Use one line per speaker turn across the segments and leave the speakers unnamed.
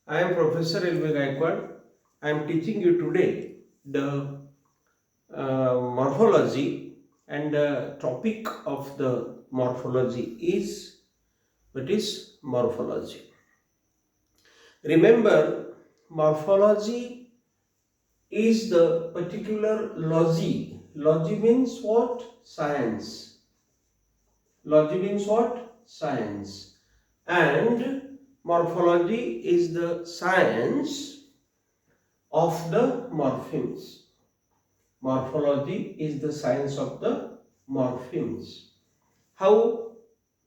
I am Prof.L.B.Gayakawad. I am teaching you today the morphology, and the topic of the morphology is what is morphology. Remember, morphology is the particular logy. Logy means what? Science. Logy means what? Science. And morphology is the science of the morphemes. Morphology is the science of the morphemes. How?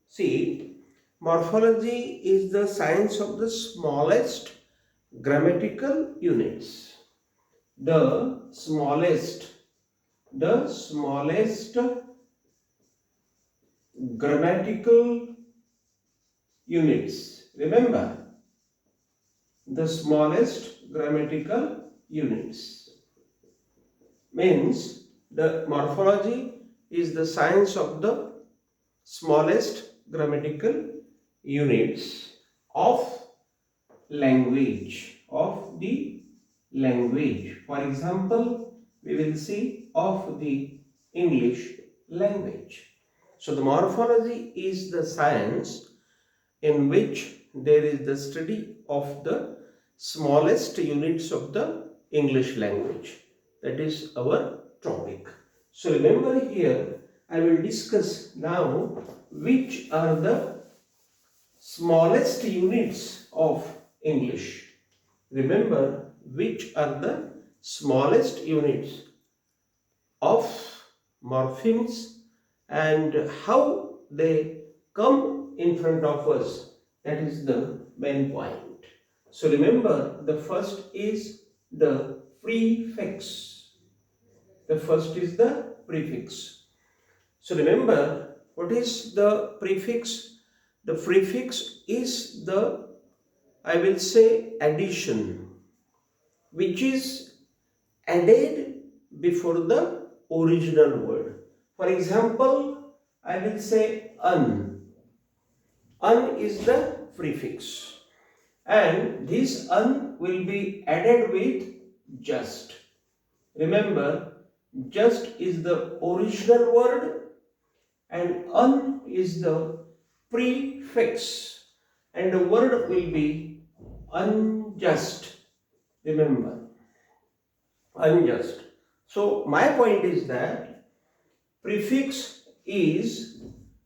See, morphology is the science of the smallest grammatical units. The smallest grammatical units. Remember, the smallest grammatical units means the morphology is the science of the smallest grammatical units of the language. For example, we will see of the English language. So the morphology is the science in which there is the study of the smallest units of the English language. That is our topic. So remember here, I will discuss now which are the smallest units of English. Remember which are the smallest units of morphemes and how they come in front of us. That is the main point. So remember, the first is the prefix. The first is the prefix. So remember, what is the prefix? The prefix is the, I will say, addition, which is added before the original word. For example, I will say un. Un is the prefix, and this un will be added with just. Remember, just is the original word and un is the prefix, and the word will be unjust. Remember, unjust. So my point is that prefix is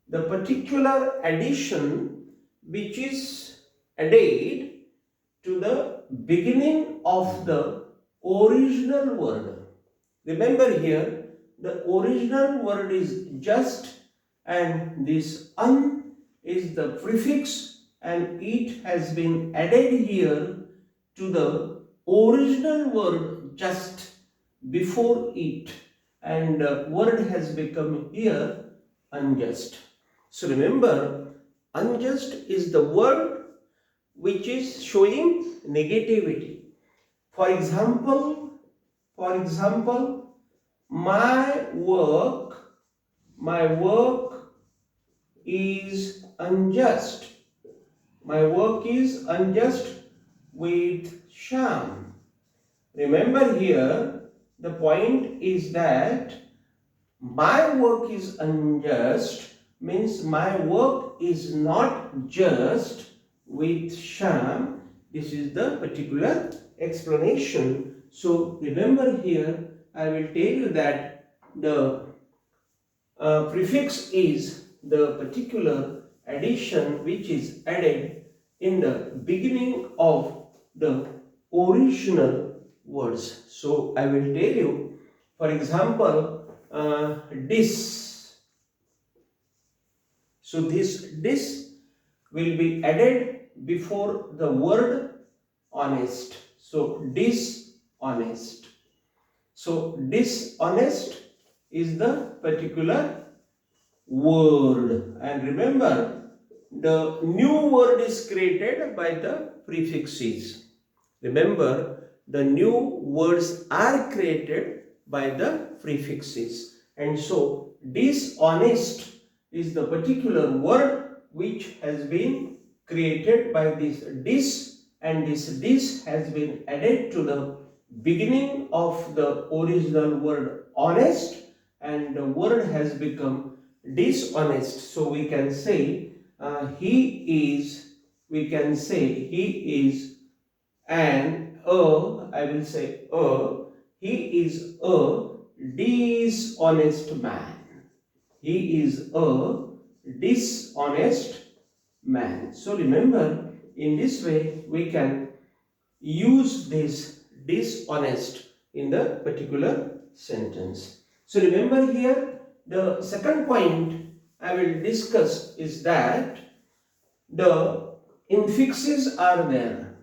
the particular addition which is added to the beginning of the original word. Remember here, the original word is just, and this un is the prefix, and it has been added here to the original word just before it, and word has become here unjust. So remember, unjust is the word which is showing negativity. For example, my work is unjust. My work is unjust with sham. Remember here, the point is that my work is unjust means my work is not just with sham. This is the particular explanation. So remember here, I will tell you that the prefix is the particular addition which is added in the beginning of the original words. So I will tell you, for example, dis. So this will be added before the word honest. So dishonest. So dishonest is the particular word, and remember, the new word is created by the prefixes. Remember, the new words are created by the prefixes, and so dishonest is the particular word which has been created by this dis and this has been added to the beginning of the original word honest, and the word has become dishonest. So we can say we can say he is I will say he is a dishonest man. He is a dishonest man. So remember, in this way we can use this dishonest in the particular sentence. So remember here, the second point I will discuss is that the infixes are there.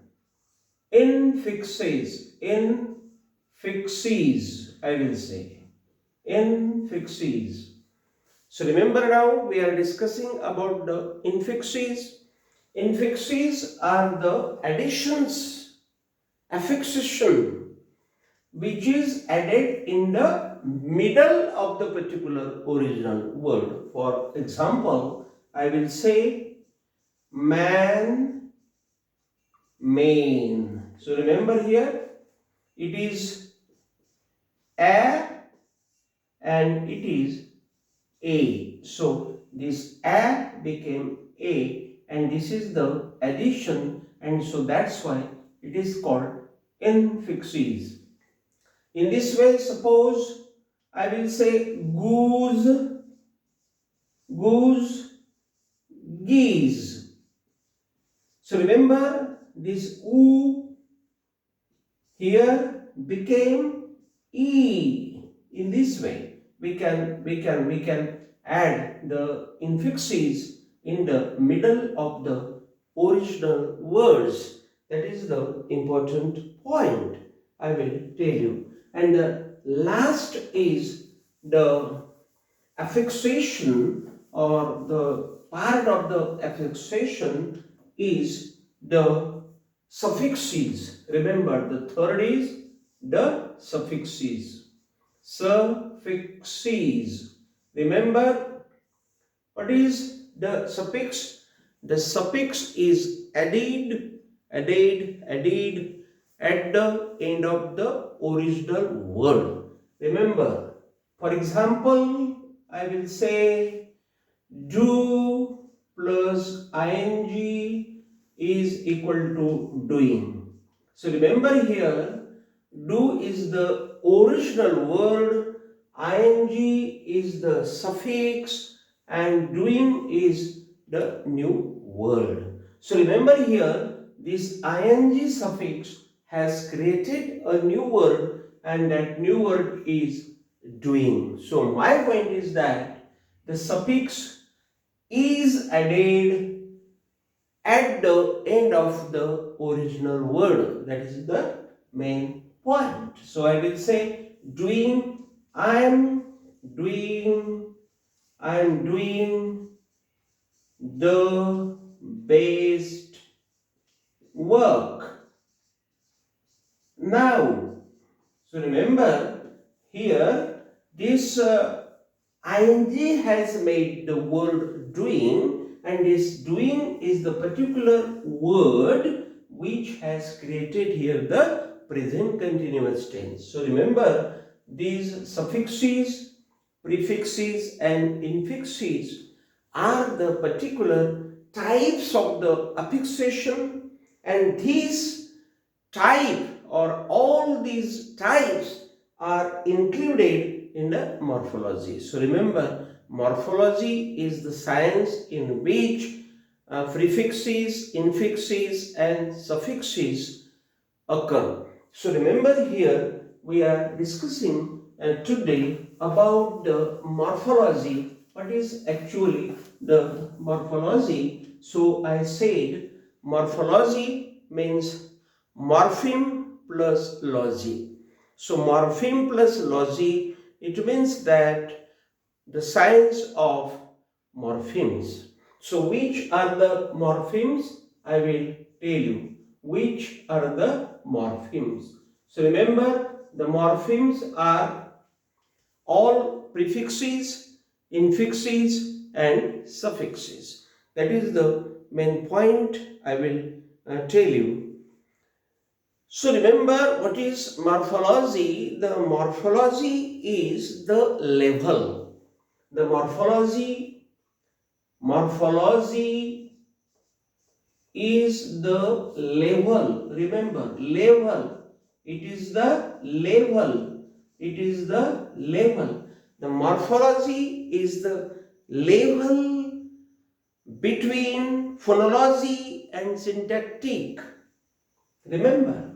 Infixes, I will say. Infixes. So remember, now we are discussing about the infixes. Infixes are the additions, affixation, which is added in the middle of the particular original word. For example, I will say man, main. So remember here, it is a and it is a. So this a became a, and this is the addition, and so that's why it is called infixes. In this way, suppose I will say goose, goose, geese. So remember, this oo here became e. In this way, we can add the infixes in the middle of the original words. That is the important point I will tell you. And the last is the affixation, or the part of the affixation is the suffixes. Remember, the third is the suffixes. Suffixes. Remember, what is the suffix? The suffix is added at the end of the original word. Remember, for example, I will say do plus ing is equal to doing. So remember here, do is the original word, ing is the suffix, and doing is the new word. So remember here, this ing suffix has created a new word, and that new word is doing. So my point is that the suffix is added at the end of the original word. That is the main point. So I will say doing, I'm doing the best work now. So remember here, this ing has made the word doing, and this doing is the particular word which has created here the present continuous tense. So remember, these suffixes, prefixes and infixes are the particular types of the affixation, and these type, or all these types, are included in the morphology. So remember, morphology is the science in which prefixes, infixes and suffixes occur. So remember here, we are discussing today about the morphology. What is actually the morphology? So I said morphology means morpheme plus logy. So morpheme plus logy, it means that the science of morphemes. So which are the morphemes? I will tell you. Which are the morphemes? So remember, the morphemes are all prefixes, infixes and suffixes. That is the main point I will tell you. So remember what is morphology? The morphology is the level. The morphology is the level. Remember, level. It is the level. It is the level. The morphology is the level between phonology and syntactic. Remember,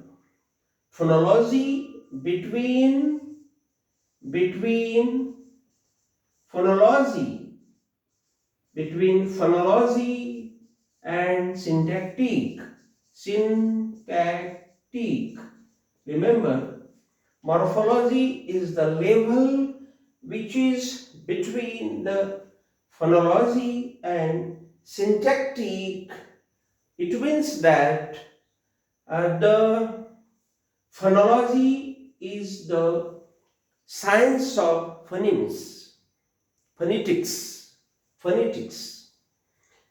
phonology between phonology phonology and syntactic. Remember, morphology is the level which is between the phonology and syntactic. It means that the phonology is the science of phonemes, phonetics,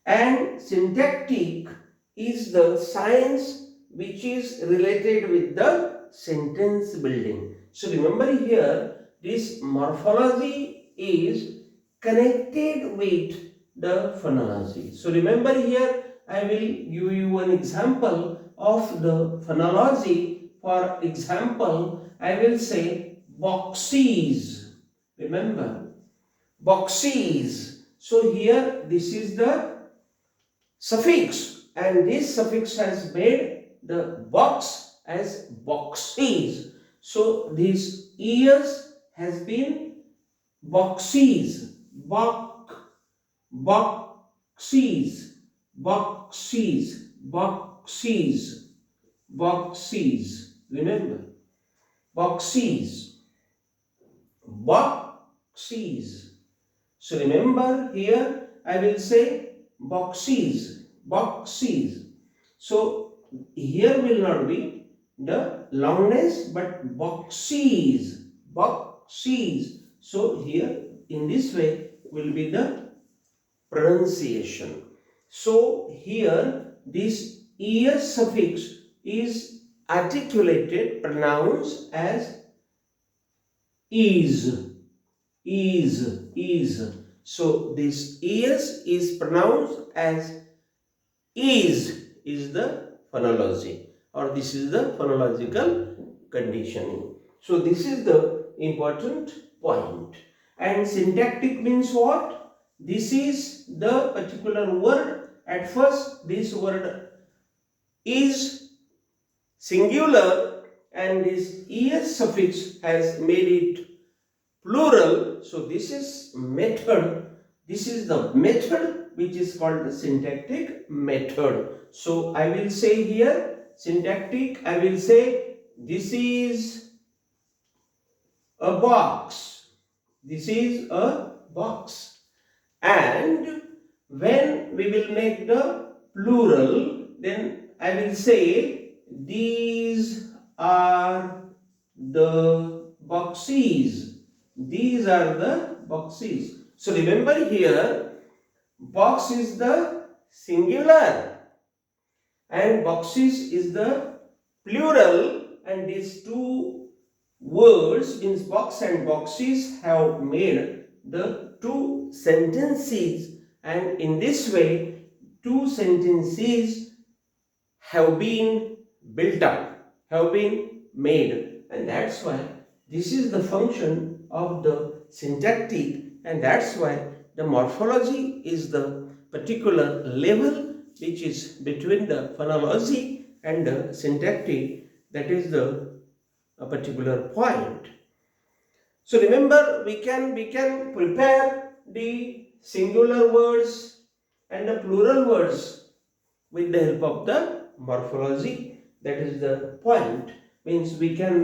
and syntactic is the science which is related with the sentence building. So remember here, this morphology is connected with the phonology. So remember here, I will give you an example of the phonology. For example, I will say boxes. Remember, boxes. So here this is the suffix, and this suffix has made the box as boxes. So this ears has been boxes, boxes, boxes, boxes, boxes. Remember, boxes, boxes. So remember here I will say boxes, boxes. So here will not be the longness but boxes, boxes. So here in this way will be the pronunciation. So here this es suffix is articulated, pronounced as is. So this is pronounced as is the phonology, or this is the phonological conditioning. So this is the important point. And syntactic means what? This is the particular word. At first this word is singular and this es suffix has made it plural. So this is method. This is the method which is called the syntactic method. So I will say here syntactic, I will say this is a box. This is a box. And when we will make the plural, then I will say these are the boxes. These are the boxes. So remember here, box is the singular and boxes is the plural, and these two words means box and boxes have made the two sentences, and in this way two sentences have been built up, have been made, and that's why this is the function of the syntactic, and that's why the morphology is the particular level which is between the phonology and the syntactic. That is the a particular point. So remember, we can prepare the singular words and the plural words with the help of the morphology. That is the point. Means we can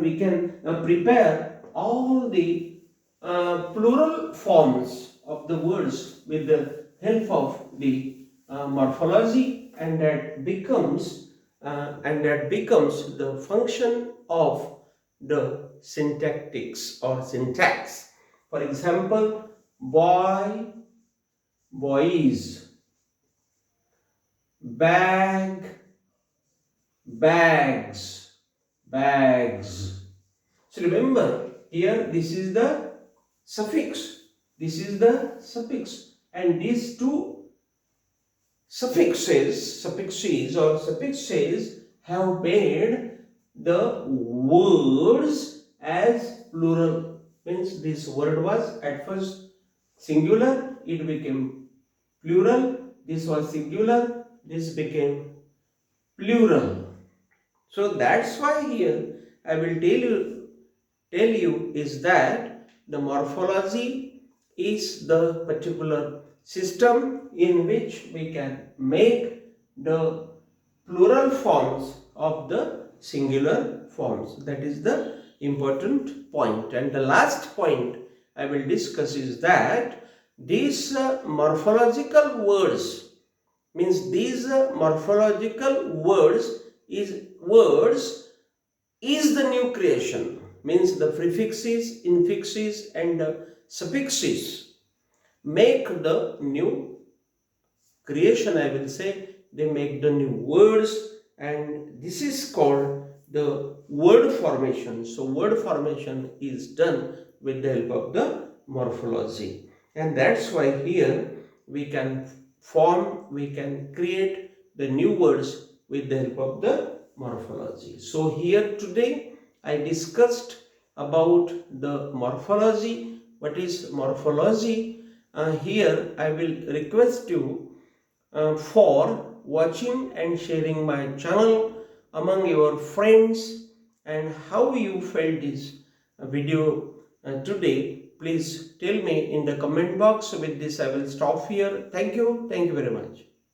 prepare all the plural forms of the words with the help of the morphology, and that becomes the function of the syntactics or syntax. For example, boy, boys, bag, bags, bags. So remember, here this is the suffix, this is the suffix, and these two suffixes have made the words as plural. Means this word was at first singular, it became plural. This was singular, this became plural. So that's why here I will tell you is that the morphology is the particular system in which we can make the plural forms of the singular forms. That is the important point. And the last point I will discuss is that these morphological words, means these morphological words is the new creation, means the prefixes, infixes and suffixes make the new creation, I will say. They make the new words, and this is called the word formation. So word formation is done with the help of the morphology, and that's why here we can we can create the new words with the help of the morphology. So here today I discussed about the morphology. What is morphology? Here I will request you for watching and sharing my channel among your friends, and how you felt this video today. Please tell me in the comment box. With this I will stop here. Thank you very much.